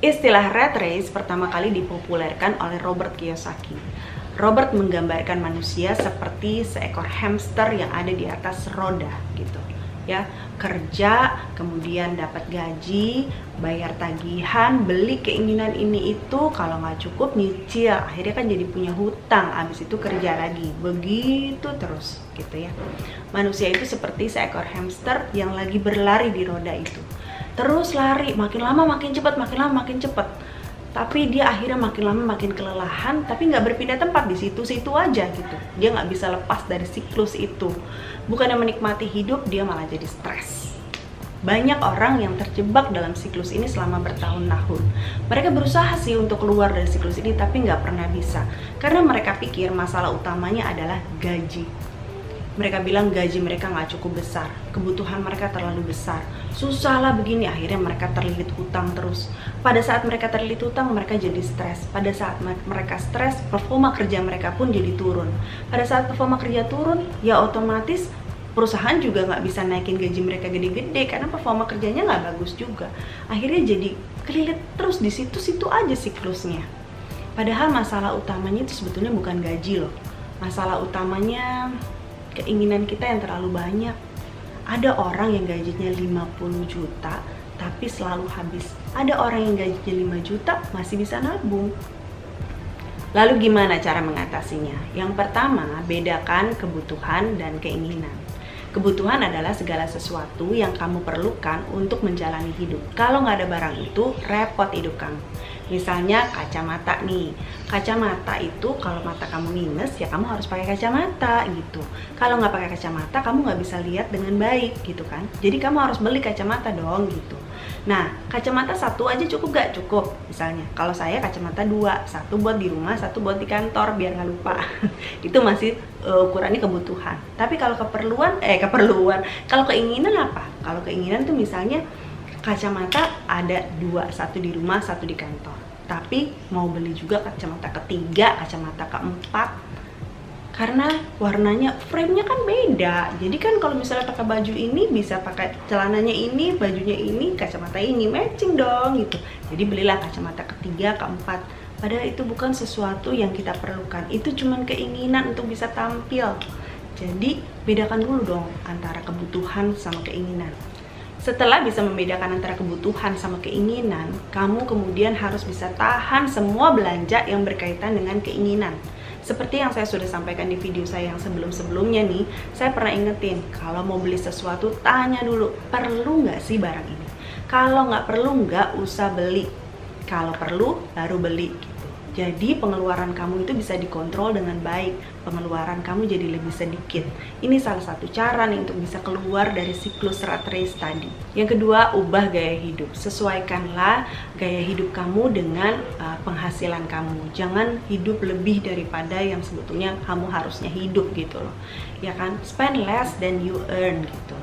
Istilah rat race pertama kali dipopulerkan oleh Robert Kiyosaki. Robert menggambarkan manusia seperti seekor hamster yang ada di atas roda gitu. Ya, kerja, kemudian dapat gaji, bayar tagihan, beli keinginan ini itu, kalau nggak cukup nyicil, akhirnya kan jadi punya hutang, habis itu kerja lagi, begitu terus gitu ya. Manusia itu seperti seekor hamster yang lagi berlari di roda itu, terus lari, makin lama makin cepat, makin lama makin cepat. Tapi dia akhirnya makin lama makin kelelahan, tapi nggak berpindah tempat, di situ-situ aja gitu. Dia nggak bisa lepas dari siklus itu. Bukannya menikmati hidup, dia malah jadi stres. Banyak orang yang terjebak dalam siklus ini selama bertahun-tahun. Mereka berusaha sih untuk keluar dari siklus ini, tapi nggak pernah bisa. Karena mereka pikir masalah utamanya adalah gaji. Mereka bilang gaji mereka nggak cukup besar, kebutuhan mereka terlalu besar, susah lah begini, akhirnya mereka terlilit hutang terus. Pada saat mereka terlilit hutang, mereka jadi stres. Pada saat mereka stres, performa kerja mereka pun jadi turun. Pada saat performa kerja turun, ya otomatis perusahaan juga nggak bisa naikin gaji mereka gede-gede karena performa kerjanya nggak bagus juga. Akhirnya jadi kelilit terus di situ-situ aja siklusnya. Padahal masalah utamanya itu sebetulnya bukan gaji loh. Masalah utamanya keinginan kita yang terlalu banyak. Ada orang yang gajinya 50 juta tapi selalu habis. Ada orang yang gajinya 5 juta masih bisa nabung. Lalu gimana cara mengatasinya? Yang pertama, bedakan kebutuhan dan keinginan. Kebutuhan adalah segala sesuatu yang kamu perlukan untuk menjalani hidup. Kalau nggak ada barang itu, repot hidup kamu. Misalnya kacamata nih, kacamata itu kalau mata kamu minus ya kamu harus pakai kacamata gitu. Kalau nggak pakai kacamata kamu nggak bisa lihat dengan baik gitu kan. Jadi kamu harus beli kacamata dong gitu. Nah, kacamata satu aja cukup gak? Cukup. Misalnya, kalau saya kacamata dua, satu buat di rumah, satu buat di kantor biar nggak lupa. Itu masih ukurannya kebutuhan. Tapi kalau keperluan, kalau keinginan apa? Kalau keinginan tuh misalnya kacamata ada dua, satu di rumah, satu di kantor. Tapi mau beli juga kacamata ketiga, kacamata keempat, karena warnanya, frame-nya kan beda. Jadi kan kalau misalnya pakai baju ini bisa pakai celananya ini, bajunya ini, kacamata ini, matching dong gitu. Jadi belilah kacamata ketiga, keempat. Padahal itu bukan sesuatu yang kita perlukan. Itu cuman keinginan untuk bisa tampil. Jadi bedakan dulu dong antara kebutuhan sama keinginan. Setelah bisa membedakan antara kebutuhan sama keinginan, kamu kemudian harus bisa tahan semua belanja yang berkaitan dengan keinginan. Seperti yang saya sudah sampaikan di video saya yang sebelum-sebelumnya nih, saya pernah ingetin, kalau mau beli sesuatu, tanya dulu, perlu nggak sih barang ini? Kalau nggak perlu, nggak usah beli. Kalau perlu, baru beli. Jadi pengeluaran kamu itu bisa dikontrol dengan baik. Pengeluaran kamu jadi lebih sedikit. Ini salah satu cara nih untuk bisa keluar dari siklus rat race tadi. Yang kedua, ubah gaya hidup. Sesuaikanlah gaya hidup kamu dengan penghasilan kamu. Jangan hidup lebih daripada yang sebetulnya kamu harusnya hidup gitu loh. Ya kan? Spend less than you earn gitu.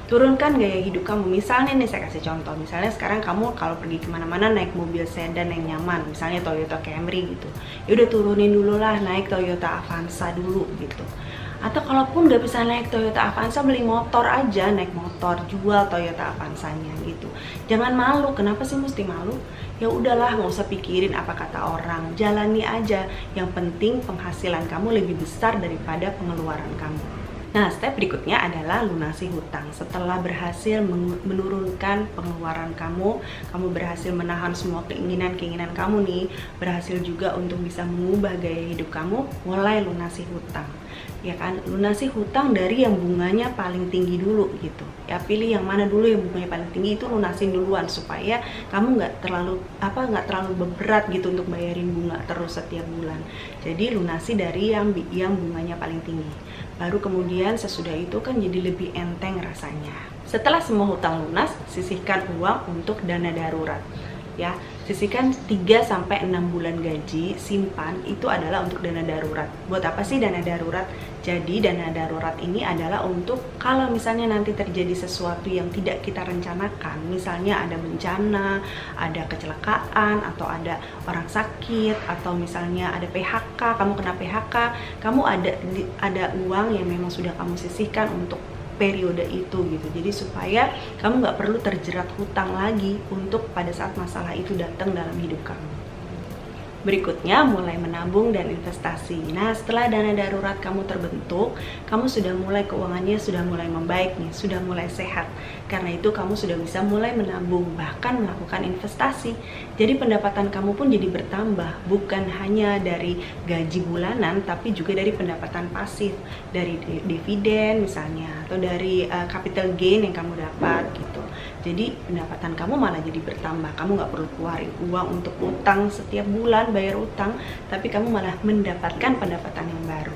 Turunkan gaya hidup kamu. Misalnya nih saya kasih contoh, misalnya sekarang kamu kalau pergi kemana-mana naik mobil sedan yang nyaman, misalnya Toyota Camry gitu, ya udah turunin dulu lah, naik Toyota Avanza dulu gitu. Atau kalaupun nggak bisa naik Toyota Avanza, beli motor aja, naik motor, jual Toyota Avanzanya gitu. Jangan malu. Kenapa sih mesti malu? Ya udahlah, nggak usah pikirin apa kata orang, jalani aja. Yang penting penghasilan kamu lebih besar daripada pengeluaran kamu. Nah, step berikutnya adalah lunasi hutang. Setelah berhasil menurunkan pengeluaran kamu berhasil menahan semua keinginan-keinginan kamu nih, berhasil juga untuk bisa mengubah gaya hidup kamu, mulai lunasi hutang. Ya kan, lunasi hutang dari yang bunganya paling tinggi dulu gitu. Ya pilih yang mana dulu yang bunganya paling tinggi, itu lunasin duluan supaya kamu nggak terlalu berat gitu untuk bayarin bunga terus setiap bulan. Jadi lunasi dari yang bunganya paling tinggi. Baru kemudian sesudah itu kan jadi lebih enteng rasanya. Setelah semua hutang lunas, sisihkan uang untuk dana darurat. Ya, sisihkan 3-6 bulan gaji, simpan, itu adalah untuk dana darurat. Buat apa sih dana darurat? Jadi dana darurat ini adalah untuk kalau misalnya nanti terjadi sesuatu yang tidak kita rencanakan, misalnya ada bencana, ada kecelakaan, atau ada orang sakit, atau misalnya ada PHK, kamu kena PHK, kamu ada uang yang memang sudah kamu sisihkan untuk periode itu gitu. Jadi supaya kamu nggak perlu terjerat hutang lagi untuk pada saat masalah itu datang dalam hidup kamu. Berikutnya, mulai menabung dan investasi. Nah, setelah dana darurat kamu terbentuk, kamu sudah mulai keuangannya sudah mulai membaik nih, sudah mulai sehat. Karena itu kamu sudah bisa mulai menabung, bahkan melakukan investasi. Jadi pendapatan kamu pun jadi bertambah, bukan hanya dari gaji bulanan, tapi juga dari pendapatan pasif, dari dividen misalnya, atau dari capital gain yang kamu dapat gitu. Jadi pendapatan kamu malah jadi bertambah. Kamu nggak perlu keluarin uang untuk utang setiap bulan, bayar utang, tapi kamu malah mendapatkan pendapatan yang baru.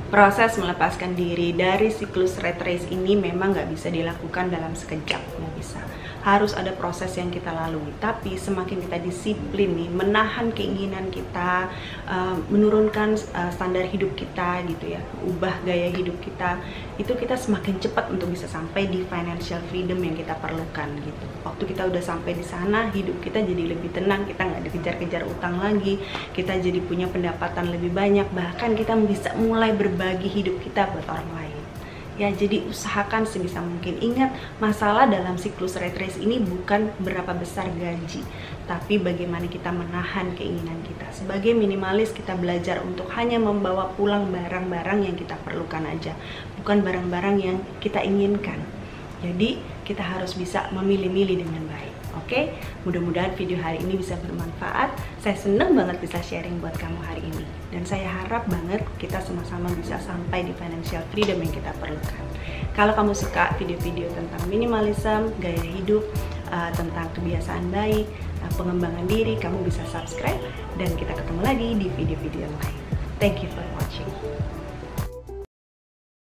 Proses melepaskan diri dari siklus rat race ini memang nggak bisa dilakukan dalam sekejap, nggak bisa. Harus ada proses yang kita lalui. Tapi semakin kita disiplin nih, menahan keinginan kita, menurunkan standar hidup kita gitu ya, ubah gaya hidup kita, itu kita semakin cepat untuk bisa sampai di financial freedom yang kita perlukan gitu. Waktu kita udah sampai di sana, hidup kita jadi lebih tenang, kita nggak dikejar-kejar utang lagi, kita jadi punya pendapatan lebih banyak, bahkan kita bisa mulai berbagi hidup kita buat orang lain. Ya, jadi usahakan sebisa mungkin. Ingat, masalah dalam siklus rat race ini bukan berapa besar gaji, tapi bagaimana kita menahan keinginan kita. Sebagai minimalis, kita belajar untuk hanya membawa pulang barang-barang yang kita perlukan aja, bukan barang-barang yang kita inginkan. Jadi, kita harus bisa memilih-milih dengan baik. Oke, mudah-mudahan video hari ini bisa bermanfaat. Saya seneng banget bisa sharing buat kamu hari ini. Dan saya harap banget kita sama-sama bisa sampai di financial freedom yang kita perlukan. Kalau kamu suka video-video tentang minimalism, gaya hidup, tentang kebiasaan baik, pengembangan diri, kamu bisa subscribe. Dan kita ketemu lagi di video-video yang lain. Thank you for watching.